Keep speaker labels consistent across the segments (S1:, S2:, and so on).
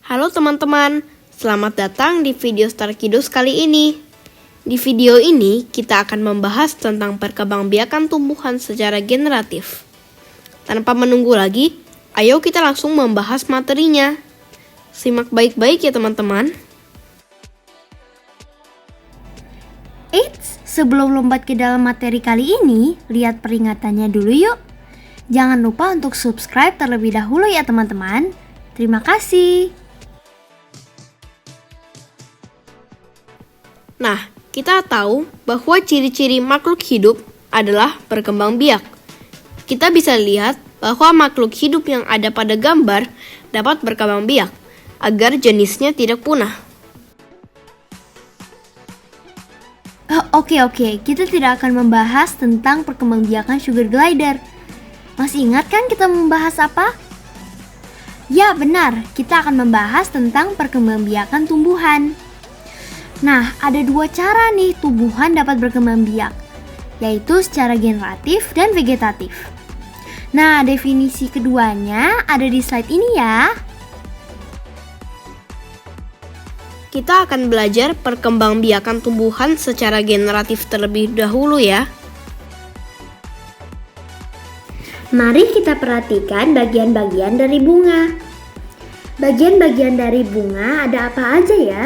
S1: Halo teman-teman, selamat datang di video Star Kidus kali ini. Di video ini, kita akan membahas tentang perkembangbiakan tumbuhan secara generatif. Tanpa menunggu lagi, ayo kita langsung membahas materinya. Simak baik-baik ya teman-teman.
S2: Eits, sebelum lompat ke dalam materi kali ini, lihat peringatannya dulu yuk. Jangan lupa untuk subscribe terlebih dahulu ya teman-teman. Terima kasih.
S1: Nah, kita tahu bahwa ciri-ciri makhluk hidup adalah berkembang biak. Kita bisa lihat bahwa makhluk hidup yang ada pada gambar dapat berkembang biak agar jenisnya tidak punah.
S2: Oke, kita tidak akan membahas tentang perkembangbiakan sugar glider. Masih ingat kan kita membahas apa? Ya benar, kita akan membahas tentang perkembangbiakan tumbuhan. Nah, ada dua cara nih tumbuhan dapat berkembang biak, yaitu secara generatif dan vegetatif. Nah, definisi keduanya ada di slide ini ya.
S1: Kita akan belajar perkembangbiakan tumbuhan secara generatif terlebih dahulu ya.
S2: Mari kita perhatikan bagian-bagian dari bunga. Bagian-bagian dari bunga ada apa aja ya?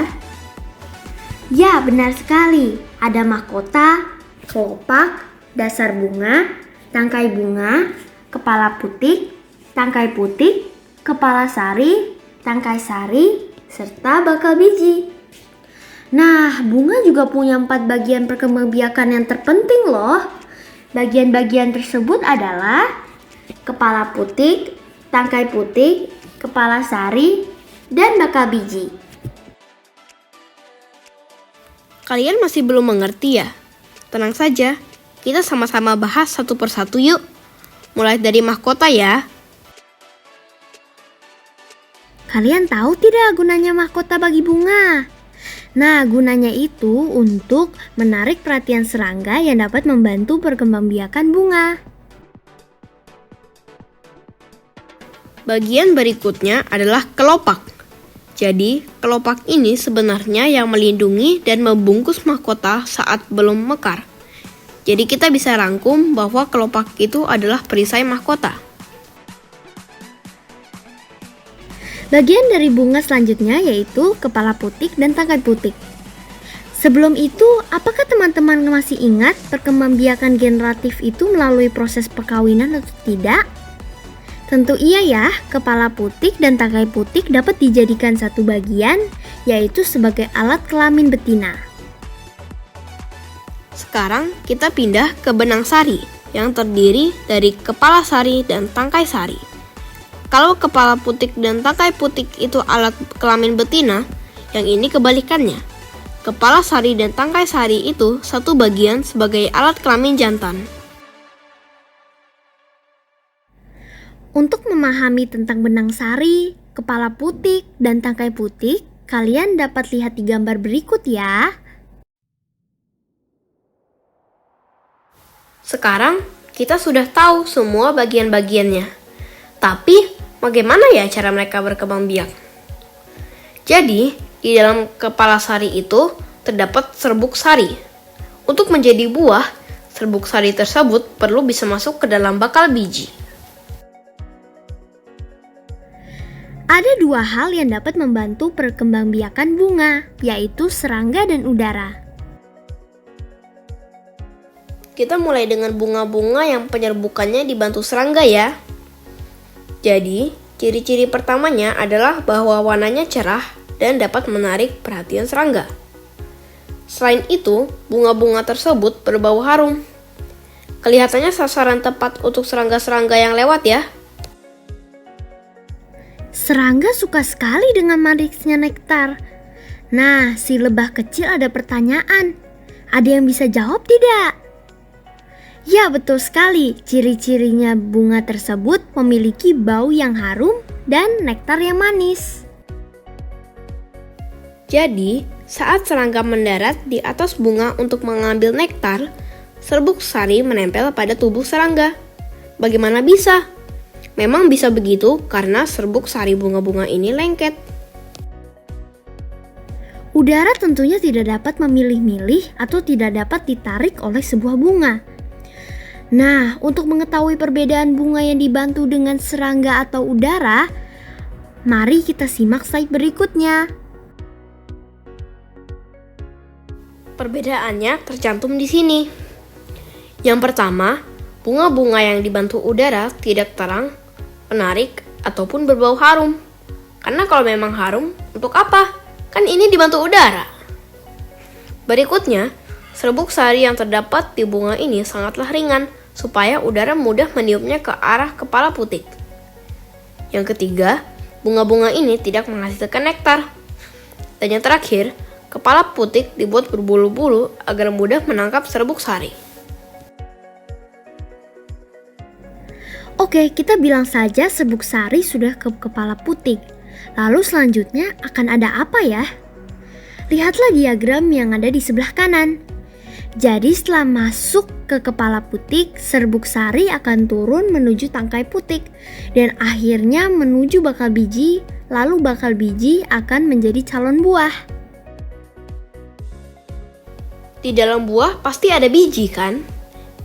S2: Ya, benar sekali. Ada mahkota, kelopak, dasar bunga, tangkai bunga, kepala putik, tangkai putik, kepala sari, tangkai sari, serta bakal biji. Nah, bunga juga punya 4 bagian perkembangbiakan yang terpenting loh. Bagian-bagian tersebut adalah kepala putik, tangkai putik, kepala sari, dan bakal biji.
S1: Kalian masih belum mengerti ya? Tenang saja, kita sama-sama bahas satu persatu yuk. Mulai dari mahkota ya.
S2: Kalian tahu tidak gunanya mahkota bagi bunga? Nah, gunanya itu untuk menarik perhatian serangga yang dapat membantu perkembangbiakan bunga.
S1: Bagian berikutnya adalah kelopak. Jadi, kelopak ini sebenarnya yang melindungi dan membungkus mahkota saat belum mekar. Jadi kita bisa rangkum bahwa kelopak itu adalah perisai mahkota.
S2: Bagian dari bunga selanjutnya yaitu kepala putik dan tangkai putik. Sebelum itu, apakah teman-teman masih ingat perkembangbiakan generatif itu melalui proses perkawinan atau tidak? Tentu iya ya, kepala putik dan tangkai putik dapat dijadikan satu bagian, yaitu sebagai alat kelamin betina.
S1: Sekarang kita pindah ke benang sari, yang terdiri dari kepala sari dan tangkai sari. Kalau kepala putik dan tangkai putik itu alat kelamin betina, yang ini kebalikannya. Kepala sari dan tangkai sari itu satu bagian sebagai alat kelamin jantan.
S2: Untuk memahami tentang benang sari, kepala putik, dan tangkai putik, kalian dapat lihat di gambar berikut ya.
S1: Sekarang kita sudah tahu semua bagian-bagiannya. Tapi bagaimana ya cara mereka berkembang biak? Jadi, di dalam kepala sari itu terdapat serbuk sari. Untuk menjadi buah, serbuk sari tersebut perlu bisa masuk ke dalam bakal biji.
S2: Ada dua hal yang dapat membantu perkembangbiakan bunga, yaitu serangga dan udara.
S1: Kita mulai dengan bunga-bunga yang penyerbukannya dibantu serangga ya. Jadi, ciri-ciri pertamanya adalah bahwa warnanya cerah dan dapat menarik perhatian serangga. Selain itu, bunga-bunga tersebut berbau harum. Kelihatannya sasaran tepat untuk serangga-serangga yang lewat ya.
S2: Serangga suka sekali dengan manisnya nektar. Nah, si lebah kecil ada pertanyaan. Ada yang bisa jawab tidak? Ya, betul sekali. Ciri-cirinya bunga tersebut memiliki bau yang harum dan nektar yang manis.
S1: Jadi, saat serangga mendarat di atas bunga untuk mengambil nektar, serbuk sari menempel pada tubuh serangga. Bagaimana bisa? Memang bisa begitu karena serbuk sari bunga-bunga ini lengket.
S2: Udara tentunya tidak dapat memilih-milih atau tidak dapat ditarik oleh sebuah bunga. Nah, untuk mengetahui perbedaan bunga yang dibantu dengan serangga atau udara, mari kita simak slide berikutnya.
S1: Perbedaannya tercantum di sini. Yang pertama, bunga-bunga yang dibantu udara tidak terang, menarik, ataupun berbau harum. Karena kalau memang harum, untuk apa? Kan ini dibantu udara. Berikutnya, serbuk sari yang terdapat di bunga ini sangatlah ringan, supaya udara mudah meniupnya ke arah kepala putik. Yang ketiga, bunga-bunga ini tidak menghasilkan nektar. Dan yang terakhir, kepala putik dibuat berbulu-bulu agar mudah menangkap serbuk sari.
S2: Oke, kita bilang saja serbuk sari sudah ke kepala putik. Lalu selanjutnya akan ada apa ya? Lihatlah diagram yang ada di sebelah kanan. Jadi setelah masuk ke kepala putik, serbuk sari akan turun menuju tangkai putik dan akhirnya menuju bakal biji, lalu bakal biji akan menjadi calon buah.
S1: Di dalam buah pasti ada biji kan?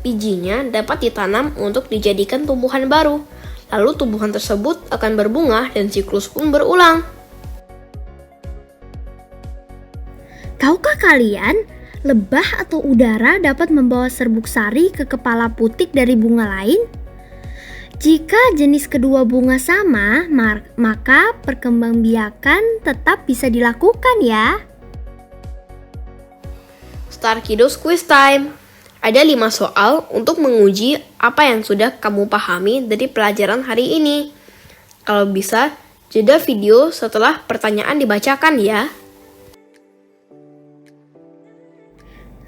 S1: Bijinya dapat ditanam untuk dijadikan tumbuhan baru. Lalu tumbuhan tersebut akan berbunga dan siklus pun berulang.
S2: Tahukah kalian, lebah atau udara dapat membawa serbuk sari ke kepala putik dari bunga lain? Jika jenis kedua bunga sama, maka perkembangbiakan tetap bisa dilakukan ya.
S1: Star Kiddos Quiz Time. Ada 5 soal untuk menguji apa yang sudah kamu pahami dari pelajaran hari ini. Kalau bisa, jeda video setelah pertanyaan dibacakan ya.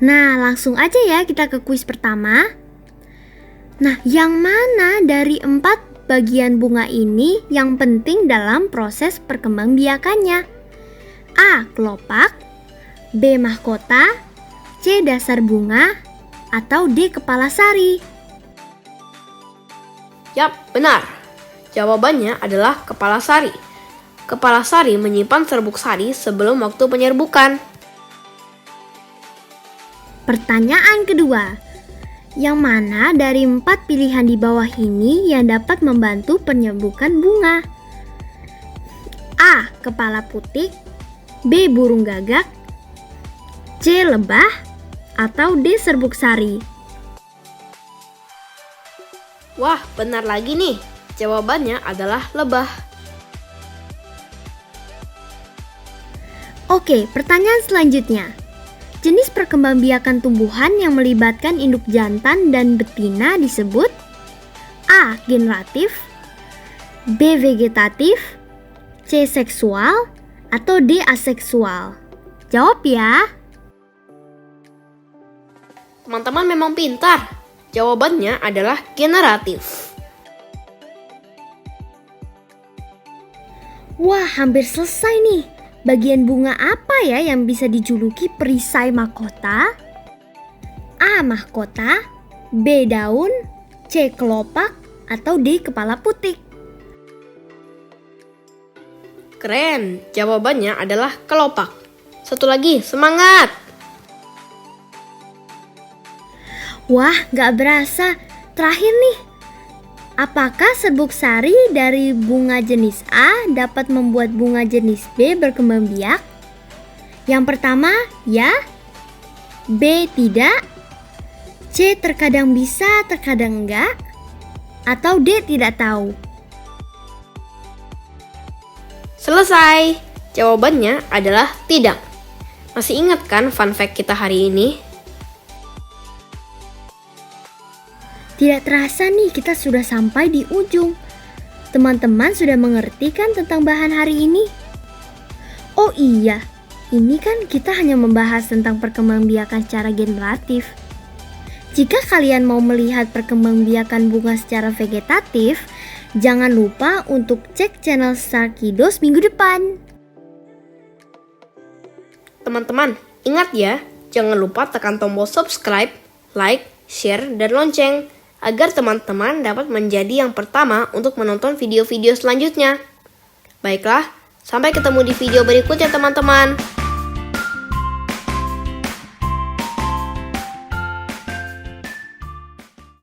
S2: Nah, langsung aja ya kita ke kuis pertama. Nah, yang mana dari 4 bagian bunga ini yang penting dalam proses perkembangbiakannya? A. Kelopak, B. Mahkota, C. Dasar bunga, atau D. Kepala sari?
S1: Yap, benar. Jawabannya adalah kepala sari. Kepala sari menyimpan serbuk sari sebelum waktu penyerbukan.
S2: Pertanyaan kedua. Yang mana dari 4 pilihan di bawah ini yang dapat membantu penyerbukan bunga? A. Kepala putik, B. Burung gagak, C. Lebah, atau D. Serbuk sari?
S1: Wah, benar lagi nih. Jawabannya adalah lebah.
S2: Oke, pertanyaan selanjutnya. Jenis perkembangbiakan tumbuhan yang melibatkan induk jantan dan betina disebut A. Generatif, B. Vegetatif, C. Seksual, atau D. Aseksual? Jawab ya.
S1: Teman-teman memang pintar. Jawabannya adalah generatif.
S2: Wah, hampir selesai nih. Bagian bunga apa ya yang bisa dijuluki perisai mahkota? A. Mahkota, B. Daun, C. Kelopak, atau D. Kepala putik?
S1: Keren, jawabannya adalah kelopak. Satu lagi, semangat!
S2: Wah, gak berasa. Terakhir nih, apakah serbuk sari dari bunga jenis A dapat membuat bunga jenis B berkembang biak? Yang pertama, ya. B, tidak. C, terkadang bisa, terkadang enggak. Atau D, tidak tahu.
S1: Selesai. Jawabannya adalah tidak. Masih ingat kan fun fact kita hari ini?
S2: Tidak terasa nih kita sudah sampai di ujung. Teman-teman sudah mengerti kan tentang bahan hari ini? Oh iya, ini kan kita hanya membahas tentang perkembangbiakan secara generatif. Jika kalian mau melihat perkembangbiakan bunga secara vegetatif, jangan lupa untuk cek channel Star Kiddos minggu depan.
S1: Teman-teman, ingat ya, jangan lupa tekan tombol subscribe, like, share, dan lonceng agar teman-teman dapat menjadi yang pertama untuk menonton video-video selanjutnya. Baiklah, sampai ketemu di video berikutnya teman-teman.